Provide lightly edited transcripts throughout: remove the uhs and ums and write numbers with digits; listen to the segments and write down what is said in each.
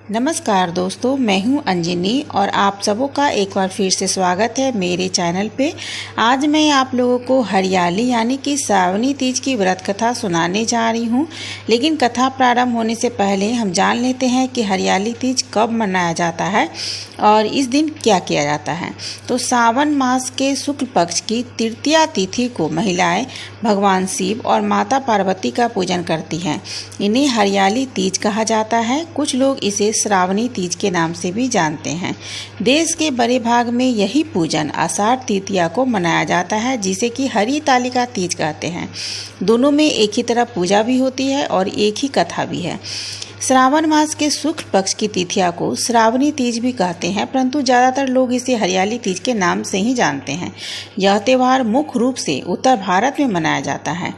नमस्कार दोस्तों, मैं हूं अंजनी और आप सबों का एक बार फिर से स्वागत है मेरे चैनल पे। आज मैं आप लोगों को हरियाली यानी कि श्रावणी तीज की व्रत कथा सुनाने जा रही हूं। लेकिन कथा प्रारंभ होने से पहले हम जान लेते हैं कि हरियाली तीज कब मनाया जाता है और इस दिन क्या किया जाता है। तो सावन मास के शुक्ल पक्ष की तृतीया तिथि को महिलाएं भगवान शिव और माता पार्वती का पूजन करती हैं। इन्हें हरियाली तीज कहा जाता है। कुछ लोग इसे श्रावणी तीज के नाम से भी जानते हैं। देश के बड़े भाग में यही पूजन आषाढ़ तृतीया को मनाया जाता है, जिसे कि हरितालिका तीज कहते हैं। दोनों में एक ही तरह पूजा भी होती है और एक ही कथा भी है। श्रावण मास के शुक्ल पक्ष की तिथिया को श्रावणी तीज भी कहते हैं, परंतु ज़्यादातर लोग इसे हरियाली तीज के नाम से ही जानते हैं। यह त्यौहार मुख्य रूप से उत्तर भारत में मनाया जाता है।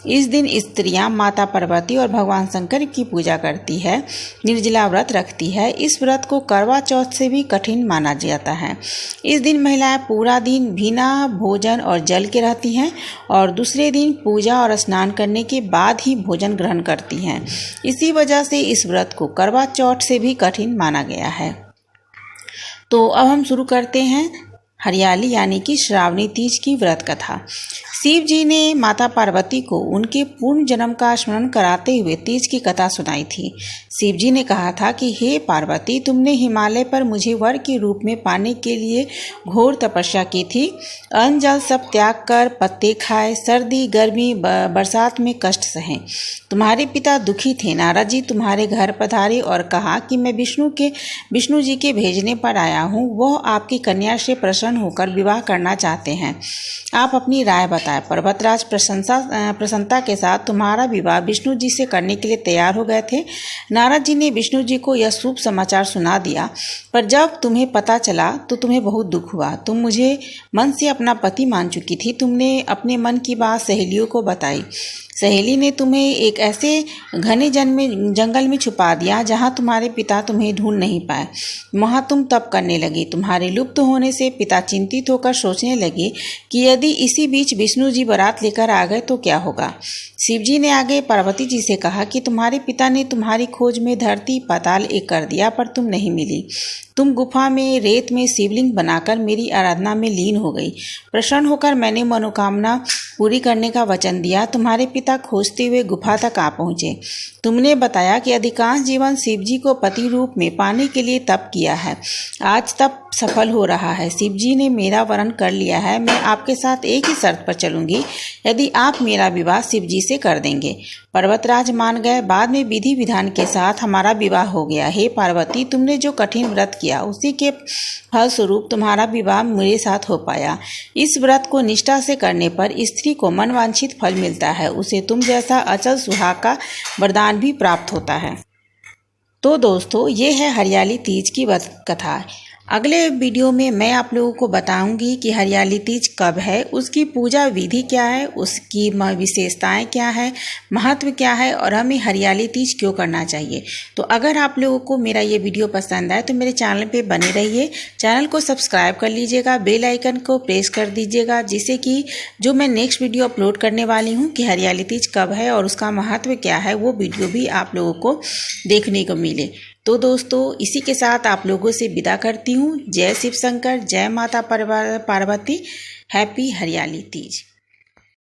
इस दिन स्त्रियां माता पार्वती और भगवान शंकर की पूजा करती है, निर्जला व्रत रखती है। इस व्रत को करवा चौथ से भी कठिन माना जाता है। इस दिन महिलाएं पूरा दिन बिना भोजन और जल के रहती हैं और दूसरे दिन पूजा और स्नान करने के बाद ही भोजन ग्रहण करती हैं। इसी वजह से इस व्रत को करवा चौथ से भी कठिन माना गया है। तो अब हम शुरू करते हैं हरियाली यानी कि श्रावणी तीज की व्रत कथा। शिव जी ने माता पार्वती को उनके पूर्ण जन्म का स्मरण कराते हुए तीज की कथा सुनाई थी। शिव जी ने कहा था कि हे पार्वती, तुमने हिमालय पर मुझे वर के रूप में पाने के लिए घोर तपस्या की थी। अन्न जल सब त्याग कर पत्ते खाए, सर्दी गर्मी बरसात में कष्ट सहे। तुम्हारे पिता दुखी थे। नारद जी तुम्हारे घर पधारे और कहा कि मैं विष्णु जी के भेजने पर आया हूँ। वह आपकी कन्या से प्रसन्न होकर विवाह करना चाहते हैं। आप अपनी राय बताएं। पर्वतराज प्रसन्नता के साथ तुम्हारा विवाह विष्णु जी से करने के लिए तैयार हो गए थे। नारद जी ने विष्णु जी को यह शुभ समाचार सुना दिया, पर जब तुम्हें पता चला तो तुम्हें बहुत दुख हुआ। तुम मुझे मन से अपना पति मान चुकी थी। तुमने अपने मन की बात सहेलियों को बताई। सहेली ने तुम्हें एक ऐसे घने जंगल में छुपा दिया जहां तुम्हारे पिता तुम्हें ढूंढ नहीं पाए। वहां तुम तप करने लगी। तुम्हारे लुप्त होने से पिता चिंतित होकर सोचने लगे कि यदि इसी बीच विष्णु जी बारात लेकर आ गए तो क्या होगा। शिव जी ने आगे पार्वती जी से कहा कि तुम्हारे पिता ने तुम्हारी खोज में धरती पाताल एक कर दिया, पर तुम नहीं मिली। तुम गुफा में रेत में शिवलिंग बनाकर मेरी आराधना में लीन हो गई। प्रसन्न होकर मैंने मनोकामना पूरी करने का वचन दिया। तुम्हारे पिता खोजते हुए गुफा तक आ पहुंचे। तुमने बताया कि अधिकांश जीवन शिव जी को पति रूप में पाने के लिए तप किया है। आज तप सफल हो रहा है। शिव जी ने मेरा वरण कर लिया है। मैं आपके साथ एक ही शर्त पर चलूंगी, यदि आप मेरा विवाह शिव जी से कर देंगे। पर्वतराज मान गए। बाद में विधि विधान के साथ हमारा विवाह हो गया। हे पार्वती, तुमने जो कठिन व्रत किया उसी के फलस्वरूप तुम्हारा विवाह मेरे साथ हो पाया। इस व्रत को निष्ठा से करने पर स्त्री को मनवांछित फल मिलता है। उसे तुम जैसा अचल सुहाग का वरदान भी प्राप्त होता है। तो दोस्तों, ये है हरियाली तीज की व्रत कथा। अगले वीडियो में मैं आप लोगों को बताऊंगी कि हरियाली तीज कब है, उसकी पूजा विधि क्या है, उसकी विशेषताएं क्या है, महत्व क्या है और हमें हरियाली तीज क्यों करना चाहिए। तो अगर आप लोगों को मेरा ये वीडियो पसंद आए तो मेरे चैनल पे बने रहिए। चैनल को सब्सक्राइब कर लीजिएगा, बेल आइकन को प्रेस कर दीजिएगा, जिससे कि जो मैं नेक्स्ट वीडियो अपलोड करने वाली हूँ कि हरियाली तीज कब है और उसका महत्व क्या है, वो वीडियो भी आप लोगों को देखने को मिले। तो दोस्तों, इसी के साथ आप लोगों से विदा करती हूँ। जय शिव शंकर, जय माता पार्वती। हैप्पी हरियाली तीज।